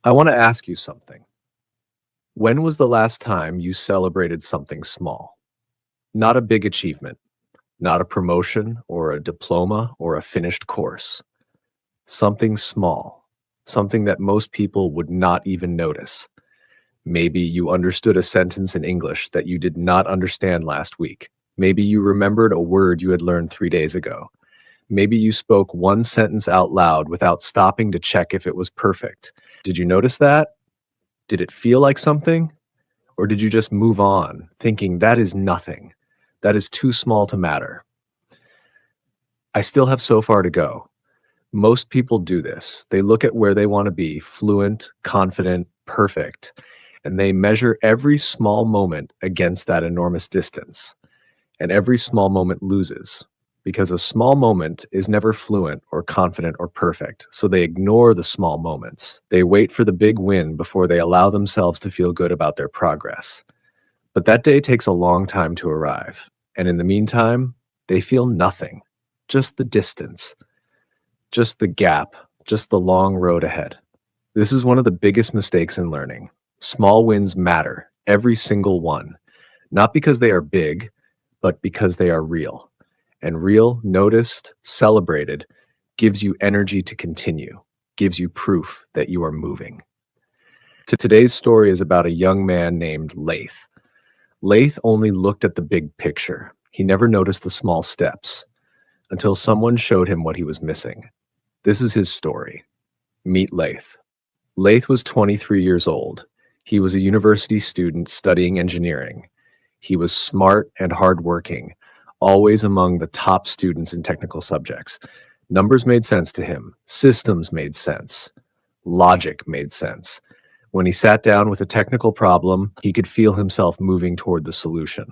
I want to ask you something. When was the last time you celebrated something small? Not a big achievement, not a promotion or a diploma or a finished course. Something small, something that most people would not even notice. Maybe you understood a sentence in English that you did not understand last week. Maybe you remembered a word you had learned 3 days ago. Maybe you spoke one sentence out loud without stopping to check if it was perfect. Did you notice that? Did it feel like something? Or did you just move on, thinking that is nothing? That is too small to matter. I still have so far to go. Most people do this. They look at where they want to be fluent, confident, perfect, and they measure every small moment against that enormous distance. And every small moment loses because a small moment is never fluent or confident or perfect. So they ignore the small moments. They wait for the big win before they allow themselves to feel good about their progress. But that day takes a long time to arrive. And in the meantime, they feel nothing, just the distance, just the gap, just the long road ahead. This is one of the biggest mistakes in learning. Small wins matter, every single one, not because they are big, but because they are real. And real, noticed, celebrated, gives you energy to continue, gives you proof that you are moving. Today's story is about a young man named Laith. Laith only looked at the big picture. He never noticed the small steps until someone showed him what he was missing. This is his story. Meet Laith. Laith was 23 years old. He was a university student studying engineering. He was smart and hardworking, always among the top students in technical subjects. Numbers made sense to him. Systems made sense. Logic made sense. When he sat down with a technical problem, he could feel himself moving toward the solution.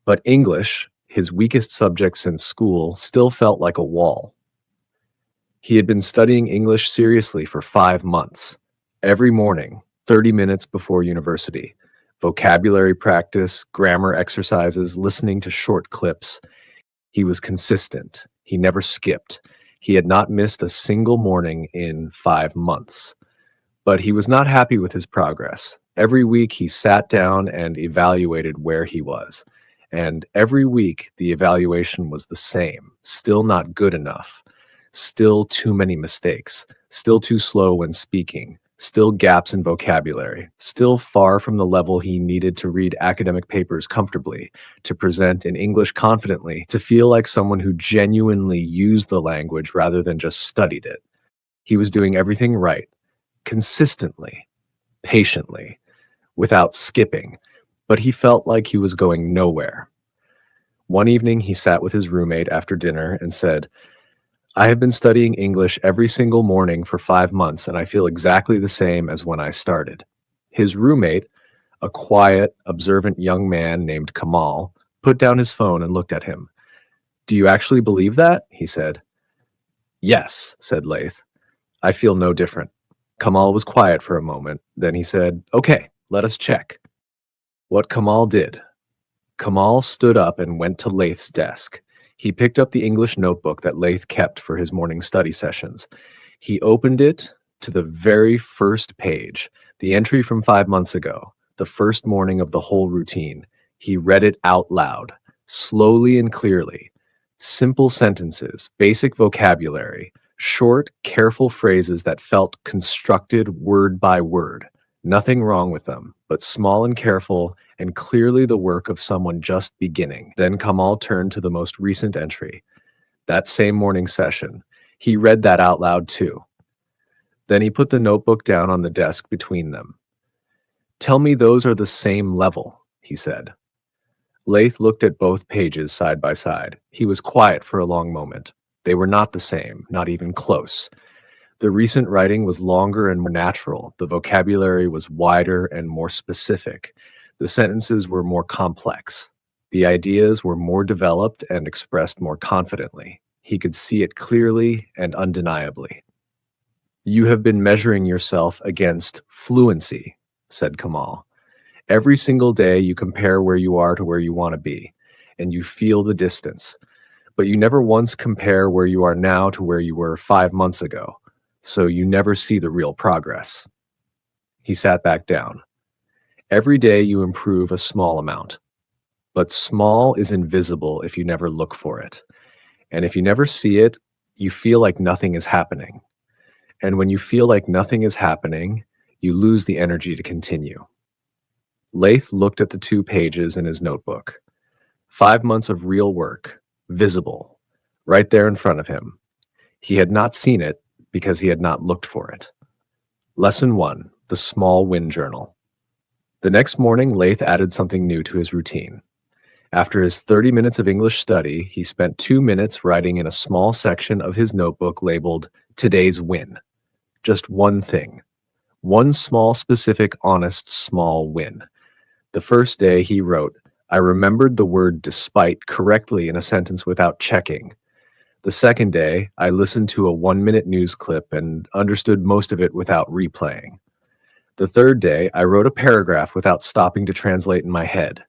But English, his weakest subject since school, still felt like a wall. He had been studying English seriously for 5 months, every morning, 30 minutes before university. Vocabulary practice, grammar exercises, listening to short clips. He was consistent. He never skipped. He had not missed a single morning in 5 months. But he was not happy with his progress. Every week he sat down and evaluated where he was. And every week the evaluation was the same. Still not good enough. Still too many mistakes. Still too slow when speaking. Still gaps in vocabulary. Still far from the level he needed to read academic papers comfortably, to present in English confidently, to feel like someone who genuinely used the language rather than just studied it. He was doing everything right, consistently, patiently, without skipping, but he felt like he was going nowhere. One evening, he sat with his roommate after dinner and said, "I have been studying English every single morning for 5 months, and I feel exactly the same as when I started." His roommate, a quiet, observant young man named Kamal, put down his phone and looked at him. "Do you actually believe that?" he said. "Yes," said Laith. "I feel no different." Kamal was quiet for a moment. Then he said, "Okay, let us check." What Kamal did. Kamal stood up and went to Laith's desk. He picked up the English notebook that Laith kept for his morning study sessions. He opened it to the very first page, the entry from 5 months ago, the first morning of the whole routine. He read it out loud, slowly and clearly. Simple sentences, basic vocabulary, short, careful phrases that felt constructed word by word. Nothing wrong with them, but small and careful and clearly the work of someone just beginning. Then Kamal turned to the most recent entry, that same morning session. He read that out loud too. Then he put the notebook down on the desk between them. "Tell me those are the same level," he said. Laith looked at both pages side by side. He was quiet for a long moment. They were not the same, not even close. The recent writing was longer and more natural. The vocabulary was wider and more specific. The sentences were more complex. The ideas were more developed and expressed more confidently. He could see it clearly and undeniably. "You have been measuring yourself against fluency," said Kamal. "Every single day you compare where you are to where you want to be, and you feel the distance. But you never once compare where you are now to where you were 5 months ago. so you never see the real progress. He sat back down. Every day you improve a small amount, but small is invisible if you never look for it. And if you never see it, you feel like nothing is happening. And when you feel like nothing is happening, you lose the energy to continue. Laith looked at the 2 pages in his notebook. 5 months of real work, visible, right there in front of him. He had not seen it because he had not looked for it. Lesson 1, the small win journal. The next morning, Laith added something new to his routine. After his 30 minutes of English study, he spent 2 minutes writing in a small section of his notebook labeled Today's Win. Just one thing. One small, specific, honest, small win. The first day he wrote, I remembered the word despite correctly in a sentence without checking. The second day, I listened to a 1-minute news clip and understood most of it without replaying. The third day, I wrote a paragraph without stopping to translate in my head.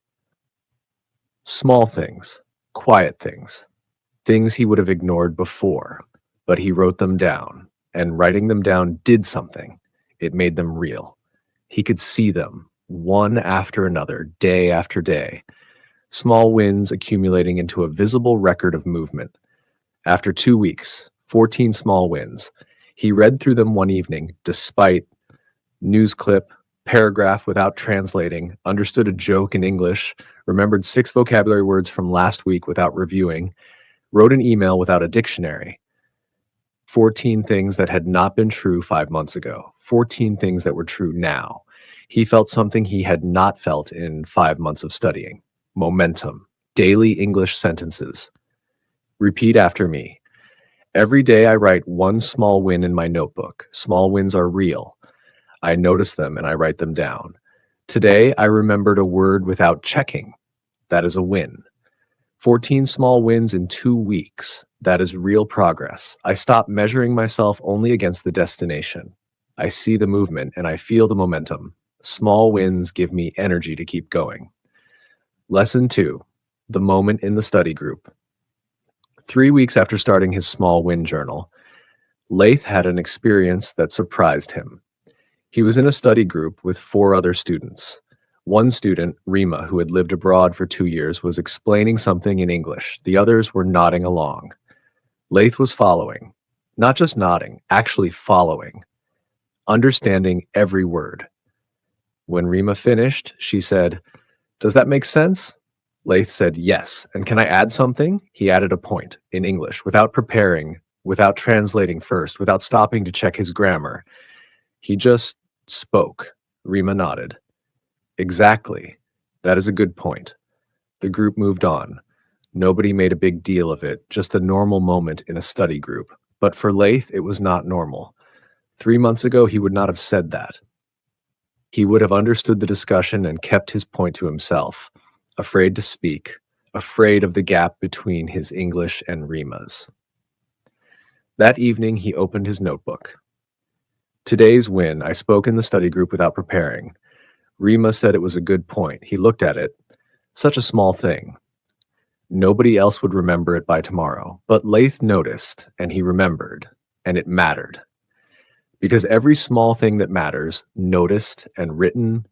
Small things, quiet things, things he would have ignored before, but he wrote them down, and writing them down did something. It made them real. He could see them, one after another, day after day. Small wins accumulating into a visible record of movement. After 2 weeks, 14 small wins. He read through them one evening, despite news clip, paragraph without translating, understood a joke in English, remembered 6 vocabulary words from last week without reviewing, wrote an email without a dictionary. 14 things that had not been true 5 months ago. 14 things that were true now. He felt something he had not felt in 5 months of studying. Momentum. Daily English sentences. Repeat after me. Every day I write one small win in my notebook. Small wins are real. I notice them and I write them down. Today I remembered a word without checking. That is a win. 14 small wins in 2 weeks. That is real progress. I stop measuring myself only against the destination. I see the movement and I feel the momentum. Small wins give me energy to keep going. Lesson 2, the moment in the study group. 3 weeks after starting his small win journal, Laith had an experience that surprised him. He was in a study group with 4 other students. One student, Rima, who had lived abroad for 2 years, was explaining something in English. The others were nodding along. Laith was following. Not just nodding, actually following. Understanding every word. When Rima finished, she said, "Does that make sense?" Laith said, "Yes. And can I add something?" He added a point in English, without preparing, without translating first, without stopping to check his grammar. He just spoke. Rima nodded. Exactly. That is a good point. The group moved on. Nobody made a big deal of it, just a normal moment in a study group. But for Laith, it was not normal. 3 months ago, he would not have said that. He would have understood the discussion and kept his point to himself, afraid to speak, afraid of the gap between his English and Rima's. That evening, he opened his notebook. Today's win, I spoke in the study group without preparing. Rima said it was a good point. He looked at it. Such a small thing. Nobody else would remember it by tomorrow. But Laith noticed, and he remembered, and it mattered. Because every small thing that matters, noticed and written,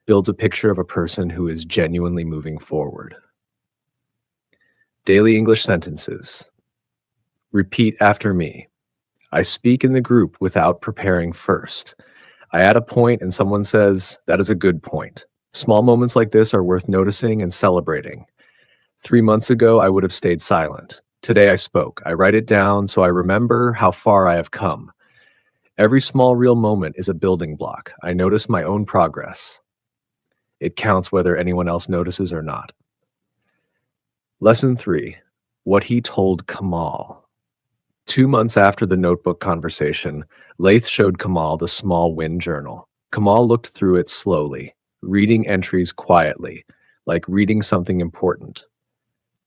builds a picture of a person who is genuinely moving forward. Daily English sentences. Repeat after me. I speak in the group without preparing first. I add a point and someone says, that is a good point. Small moments like this are worth noticing and celebrating. 3 months ago, I would have stayed silent. Today I spoke. I write it down so I remember how far I have come. Every small real moment is a building block. I notice my own progress. It counts whether anyone else notices or not. Lesson 3, what he told Kamal. 2 months after the notebook conversation, Laith showed Kamal the small win journal. Kamal looked through it slowly, reading entries quietly, like reading something important.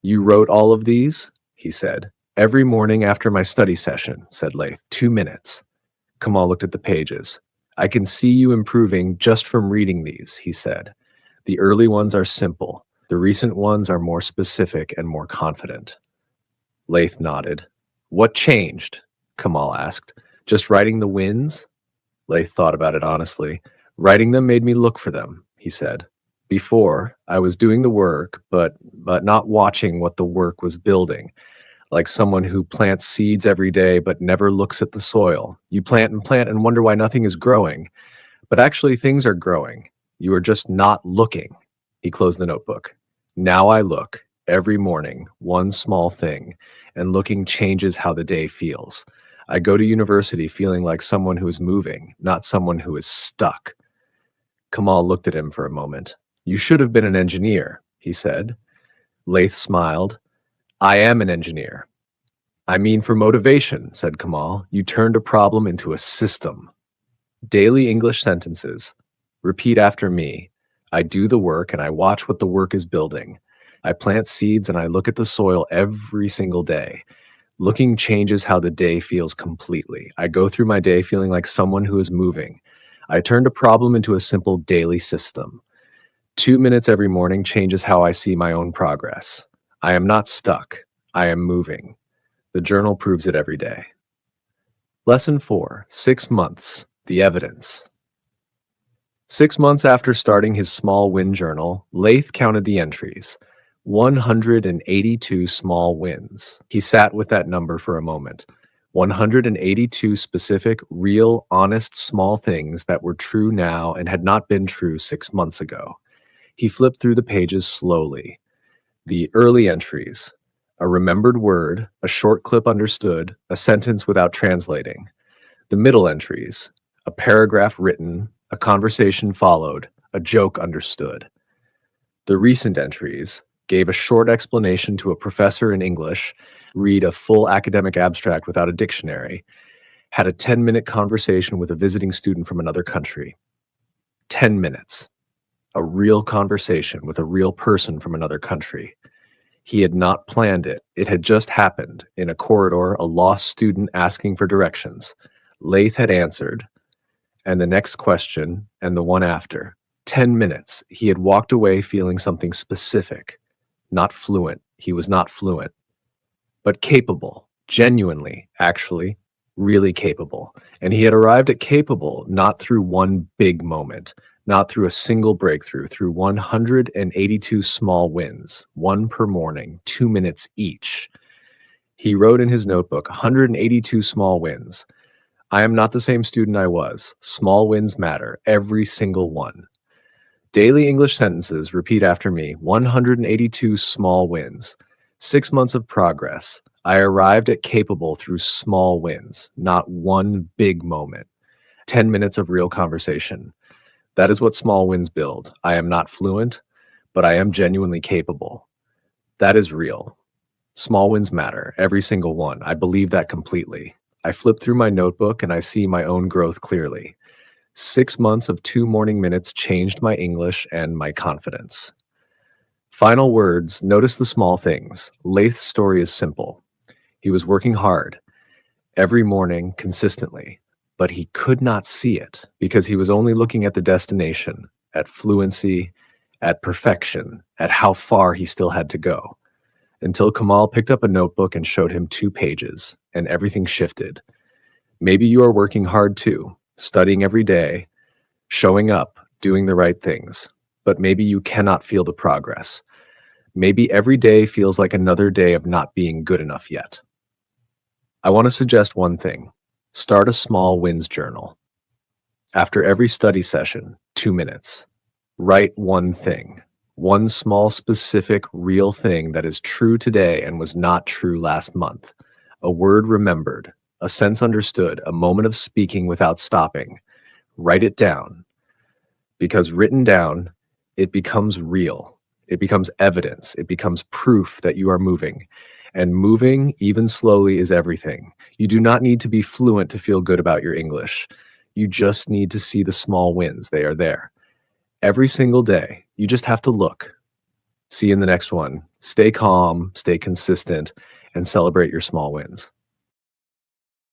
You wrote all of these? He said. Every morning after my study session, said Laith. 2 minutes. Kamal looked at the pages. I can see you improving just from reading these, he said. The early ones are simple. The recent ones are more specific and more confident. Laith nodded. What changed? Kamal asked. Just writing the wins? Laith thought about it honestly. Writing them made me look for them, he said. Before, I was doing the work, but not watching what the work was building, like someone who plants seeds every day but never looks at the soil. You plant and wonder why nothing is growing, but actually things are growing. You are just not looking. He closed the notebook. Now I look, every morning, one small thing, and looking changes how the day feels. I go to university feeling like someone who is moving, not someone who is stuck. Kamal looked at him for a moment. You should have been an engineer, he said. Laith smiled. I am an engineer. I mean for motivation, said Kamal. You turned a problem into a system. Daily English sentences. Repeat after me. I do the work and I watch what the work is building. I plant seeds and I look at the soil every single day. Looking changes how the day feels completely. I go through my day feeling like someone who is moving. I turned a problem into a simple daily system. 2 minutes every morning changes how I see my own progress. I am not stuck. I am moving. The journal proves it every day. Lesson 4, 6 months, the evidence. 6 months after starting his small win journal, Laith counted the entries. 182 small wins. He sat with that number for a moment. 182 specific, real, honest, small things that were true now and had not been true 6 months ago. He flipped through the pages slowly. The early entries. A remembered word, a short clip understood, a sentence without translating. The middle entries. A paragraph written, a conversation followed, a joke understood. The recent entries. Gave a short explanation to a professor in English, read a full academic abstract without a dictionary, had a 10-minute conversation with a visiting student from another country. 10 minutes. A real conversation with a real person from another country. He had not planned it. It had just happened. In a corridor, a lost student asking for directions. Laith had answered, and the next question, and the one after. 10 minutes. He had walked away feeling something specific. Not fluent. He was not fluent. But capable. Genuinely, actually. Really capable. And he had arrived at capable not through one big moment, not through a single breakthrough, through 182 small wins, one per morning, 2 minutes each. He wrote in his notebook, 182 small wins. I am not the same student I was. Small wins matter, every single one. Daily English sentences, repeat after me, 182 small wins. 6 months of progress. I arrived at capable through small wins, not one big moment. 10 minutes of real conversation. That is what small wins build. I am not fluent, but I am genuinely capable. That is real. Small wins matter, every single one. I believe that completely. I flip through my notebook and I see my own growth clearly. 6 months of 2 morning minutes changed my English and my confidence. Final words, notice the small things. Laith's story is simple. He was working hard, every morning, consistently, but he could not see it because he was only looking at the destination, at fluency, at perfection, at how far he still had to go. Until Kamal picked up a notebook and showed him 2 pages, and everything shifted. Maybe you are working hard too, studying every day, showing up, doing the right things, but maybe you cannot feel the progress. Maybe every day feels like another day of not being good enough yet. I want to suggest one thing. Start a small wins journal. After every study session, 2 minutes. Write one thing, one small, specific, real thing that is true today and was not true last month. A word remembered, a sense understood, a moment of speaking without stopping. Write it down. Because written down, it becomes real. It becomes evidence. It becomes proof that you are moving. And moving, even slowly, is everything. You do not need to be fluent to feel good about your English. You just need to see the small wins. They are there. Every single day, you just have to look. See you in the next one. Stay calm, stay consistent, and celebrate your small wins.